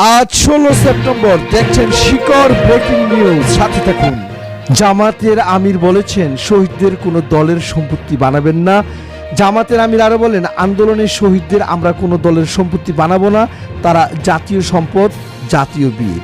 আজ 16 সেপ্টেম্বর দেখছেন শিকড় ব্রেকিং নিউজ, সাথে থাকুন। জামাতের আমির বলেছেন শহীদদের কোনো দলের সম্পত্তি বানাবেন না। জামাতের আমির আরো বলেন, আন্দোলনের শহীদদের আমরা কোনো দলের সম্পত্তি বানাবো না, তারা জাতীয় সম্পদ, জাতীয় বীর।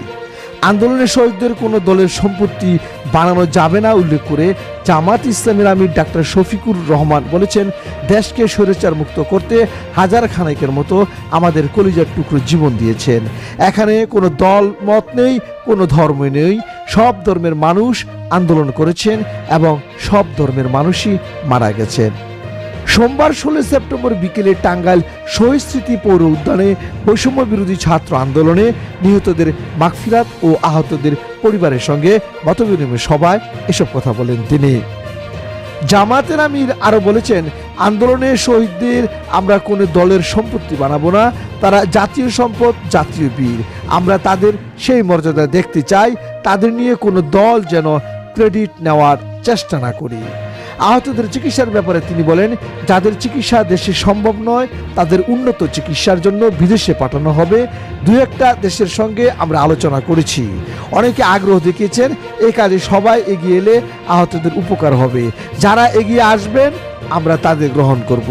আন্দোলনের শহীদদের কোনো দলের সম্পত্তি বানানো যাবে না উল্লেখ করে জামাত ইসলামের আমির ডাক্তার শফিকুর রহমান বলেছেন, দেশকে স্বৈরাচার মুক্ত করতে হাজার খানেকের মতো আমাদের কলিজার টুকরো জীবন দিয়েছেন। এখানে কোনো দল মত নেই, কোনো ধর্ম নেই, সব ধর্মের মানুষ আন্দোলন করেছেন এবং সব ধর্মের মানুষই মারা গেছেন। সোমবার 16 সেপ্টেম্বর বিকেলে টাঙ্গাইল শহীদ স্মৃতি পৌর উদ্যানে বৈষম্য বিরোধী ছাত্র আন্দোলনে নিহতদের মাগফিরাত ও আহতদের পরিবারের সঙ্গে মতবিনিময় সভায় এসব কথা বলেন তিনি। জামাতের আমির আরো বলেছেন, আন্দোলনের শহীদদের আমরা কোনো দলের সম্পত্তি বানাবো না, তারা জাতীয় সম্পদ, জাতীয় বীর। আমরা তাদের সেই মর্যাদা দেখতে চাই, তাদের নিয়ে কোনো দল যেন ক্রেডিট নেওয়ার চেষ্টা না করি। আহতদের চিকিৎসার ব্যাপারে তিনি বলেন, যাদের চিকিৎসা দেশে সম্ভব নয় তাদের উন্নত চিকিৎসার জন্য বিদেশে পাঠানো হবে। দু একটা দেশের সঙ্গে আমরা আলোচনা করেছি, অনেকে আগ্রহ দেখিয়েছেন। এই কাজে সবাই এগিয়ে এলে আহতদের উপকার হবে। যারা এগিয়ে আসবেন আমরা তাদের গ্রহণ করব।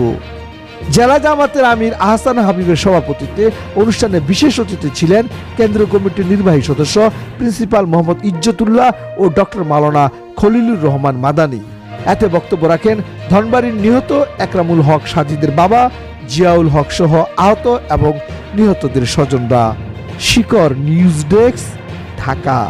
জেলা জামাতের আমির আহসান হাবিবের সভাপতিত্বে অনুষ্ঠানে বিশেষ অতিথি ছিলেন কেন্দ্রীয় কমিটির নির্বাহী সদস্য প্রিন্সিপাল মোহাম্মদ ইজ্জতুল্লাহ ও ডক্টর মাওলানা খলিলুর রহমান মাদানী। এতে বক্তব্য রাখেন ধনবাড়ির নিহত একরামুল হক সাজিদের বাবা জিয়াউল হক সহ আহত এবং নিহতদের স্বজনরা। শিকড় নিউজ ডেস্ক, ঢাকা।